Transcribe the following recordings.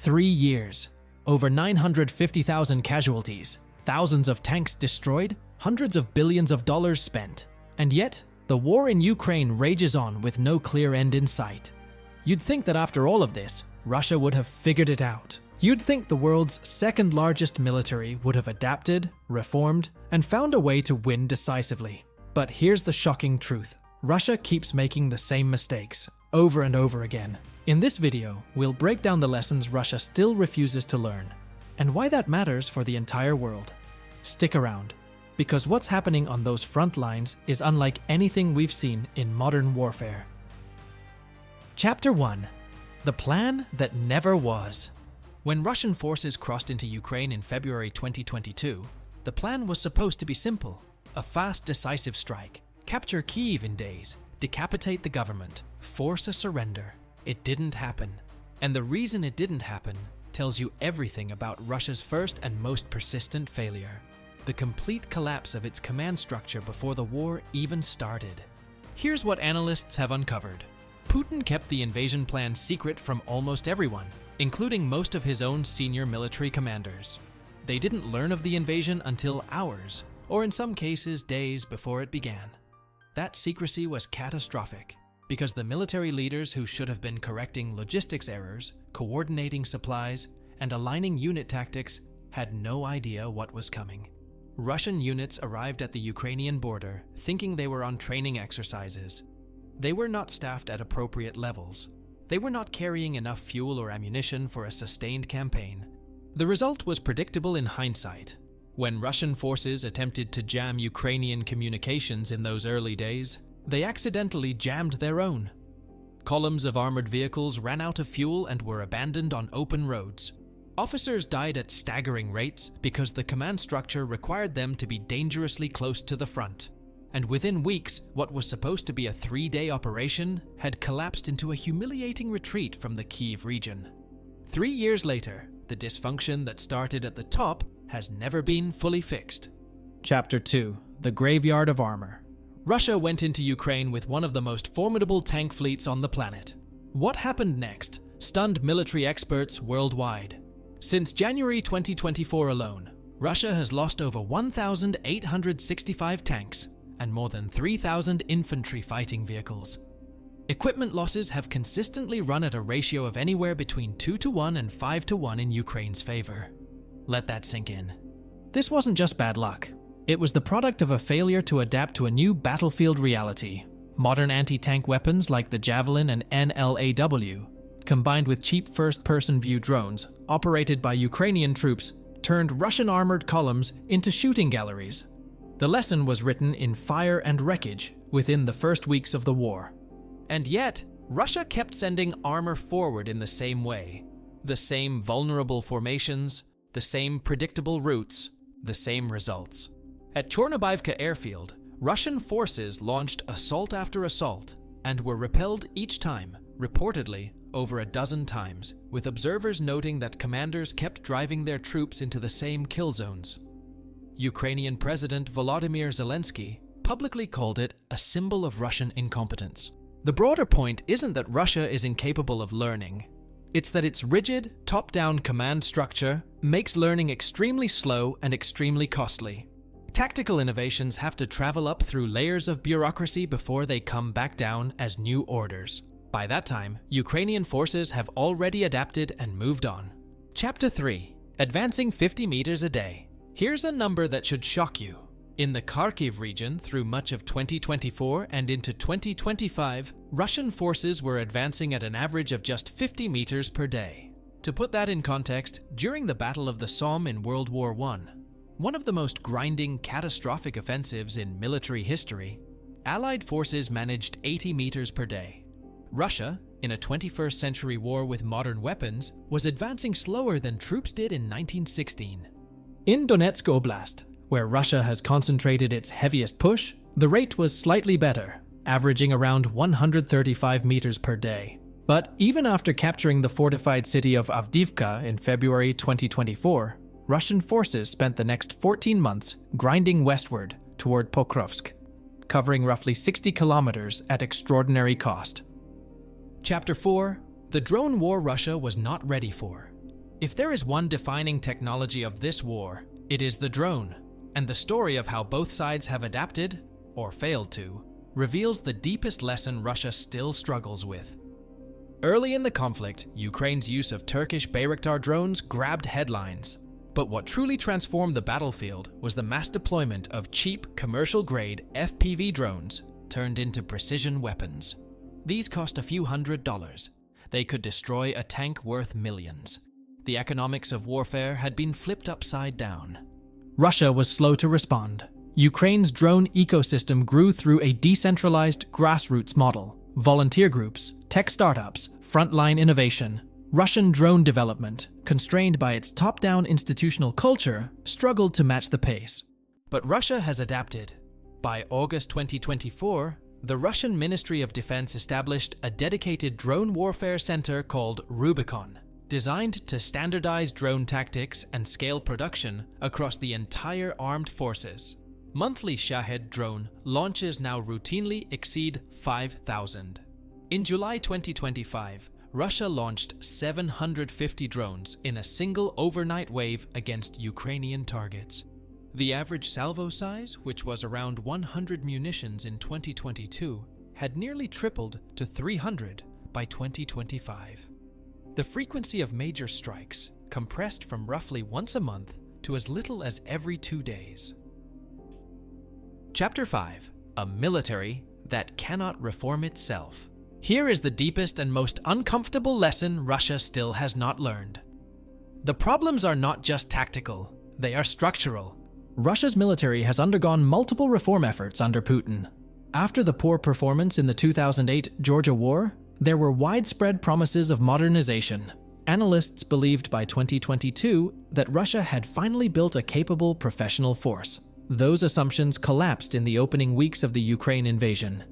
3 years, over 950,000 casualties, thousands of tanks destroyed, hundreds of billions of dollars spent. And yet, the war in Ukraine rages on with no clear end in sight. You'd think that after all of this, Russia would have figured it out. You'd think the world's second largest military would have adapted, reformed, and found a way to win decisively. But here's the shocking truth. Russia keeps making the same mistakes, over and over again. In this video, we'll break down the lessons Russia still refuses to learn, and why that matters for the entire world. Stick around, because what's happening on those front lines is unlike anything we've seen in modern warfare. Chapter 1. The Plan That Never Was. When Russian forces crossed into Ukraine in February 2022, the plan was supposed to be simple. A fast, decisive strike, capture Kyiv in days, decapitate the government, force a surrender. It didn't happen. And the reason it didn't happen tells you everything about Russia's first and most persistent failure: the complete collapse of its command structure before the war even started. Here's what analysts have uncovered. Putin kept the invasion plan secret from almost everyone, including most of his own senior military commanders. They didn't learn of the invasion until hours, or in some cases days, before it began. That secrecy was catastrophic, because the military leaders who should have been correcting logistics errors, coordinating supplies, and aligning unit tactics had no idea what was coming. Russian units arrived at the Ukrainian border thinking they were on training exercises. They were not staffed at appropriate levels. They were not carrying enough fuel or ammunition for a sustained campaign. The result was predictable in hindsight. When Russian forces attempted to jam Ukrainian communications in those early days, they accidentally jammed their own. Columns of armored vehicles ran out of fuel and were abandoned on open roads. Officers died at staggering rates because the command structure required them to be dangerously close to the front. And within weeks, what was supposed to be a 3-day operation had collapsed into a humiliating retreat from the Kyiv region. 3 years later, the dysfunction that started at the top has never been fully fixed. Chapter 2. The Graveyard of Armor. Russia went into Ukraine with one of the most formidable tank fleets on the planet. What happened next stunned military experts worldwide. Since January 2024 alone, Russia has lost over 1,865 tanks and more than 3,000 infantry fighting vehicles. Equipment losses have consistently run at a ratio of anywhere between 2-to-1 and 5-to-1 in Ukraine's favor. Let that sink in. This wasn't just bad luck. It was the product of a failure to adapt to a new battlefield reality. Modern anti-tank weapons like the Javelin and NLAW, combined with cheap first-person view drones operated by Ukrainian troops, turned Russian armored columns into shooting galleries. The lesson was written in fire and wreckage within the first weeks of the war. And yet, Russia kept sending armor forward in the same way. The same vulnerable formations, the same predictable routes, the same results. At Chornobivka airfield, Russian forces launched assault after assault and were repelled each time, reportedly over a dozen times, with observers noting that commanders kept driving their troops into the same kill zones. Ukrainian President Volodymyr Zelensky publicly called it a symbol of Russian incompetence. The broader point isn't that Russia is incapable of learning. It's that its rigid, top-down command structure makes learning extremely slow and extremely costly. Tactical innovations have to travel up through layers of bureaucracy before they come back down as new orders. By that time, Ukrainian forces have already adapted and moved on. Chapter 3. Advancing 50 meters a day. Here's a number that should shock you. In the Kharkiv region through much of 2024 and into 2025, Russian forces were advancing at an average of just 50 meters per day. To put that in context, during the Battle of the Somme in World War I, one of the most grinding, catastrophic offensives in military history, Allied forces managed 80 meters per day. Russia, in a 21st century war with modern weapons, was advancing slower than troops did in 1916. In Donetsk Oblast, where Russia has concentrated its heaviest push, the rate was slightly better, averaging around 135 meters per day. But even after capturing the fortified city of Avdiivka in February 2024, Russian forces spent the next 14 months grinding westward toward Pokrovsk, covering roughly 60 kilometers at extraordinary cost. Chapter 4. The drone war Russia was not ready for. If there is one defining technology of this war, it is the drone, and the story of how both sides have adapted, or failed to, reveals the deepest lesson Russia still struggles with. Early in the conflict, Ukraine's use of Turkish Bayraktar drones grabbed headlines. But what truly transformed the battlefield was the mass deployment of cheap, commercial-grade FPV drones turned into precision weapons. These cost a few $100s. They could destroy a tank worth millions. The economics of warfare had been flipped upside down. Russia was slow to respond. Ukraine's drone ecosystem grew through a decentralized grassroots model. Volunteer groups, tech startups, frontline innovation. Russian drone development, constrained by its top-down institutional culture, struggled to match the pace. But Russia has adapted. By August 2024, the Russian Ministry of Defense established a dedicated drone warfare center called Rubicon, designed to standardize drone tactics and scale production across the entire armed forces. Monthly Shahed drone launches now routinely exceed 5,000. In July 2025, Russia launched 750 drones in a single overnight wave against Ukrainian targets. The average salvo size, which was around 100 munitions in 2022, had nearly tripled to 300 by 2025. The frequency of major strikes compressed from roughly once a month to as little as every 2 days. Chapter 5: A military that cannot reform itself. Here is the deepest and most uncomfortable lesson Russia still has not learned. The problems are not just tactical, they are structural. Russia's military has undergone multiple reform efforts under Putin. After the poor performance in the 2008 Georgia War, there were widespread promises of modernization. Analysts believed by 2022 that Russia had finally built a capable professional force. Those assumptions collapsed in the opening weeks of the Ukraine invasion.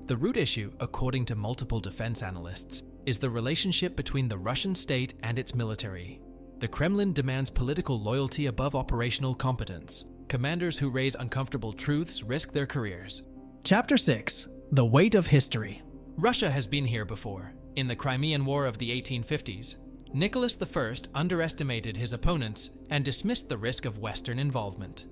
The root issue, according to multiple defense analysts, is the relationship between the Russian state and its military. The Kremlin demands political loyalty above operational competence. Commanders who raise uncomfortable truths risk their careers. Chapter 6: The Weight of History. Russia has been here before. In the Crimean War of the 1850s, Nicholas I underestimated his opponents and dismissed the risk of Western involvement.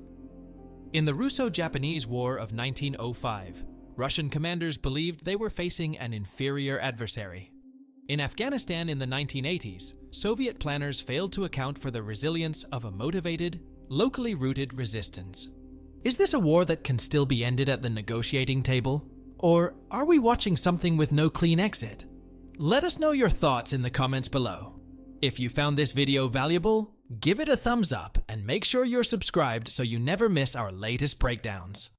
In the Russo-Japanese War of 1905, Russian commanders believed they were facing an inferior adversary. In Afghanistan in the 1980s, Soviet planners failed to account for the resilience of a motivated, locally rooted resistance. Is this a war that can still be ended at the negotiating table? Or are we watching something with no clean exit? Let us know your thoughts in the comments below. If you found this video valuable, give it a thumbs up and make sure you're subscribed so you never miss our latest breakdowns.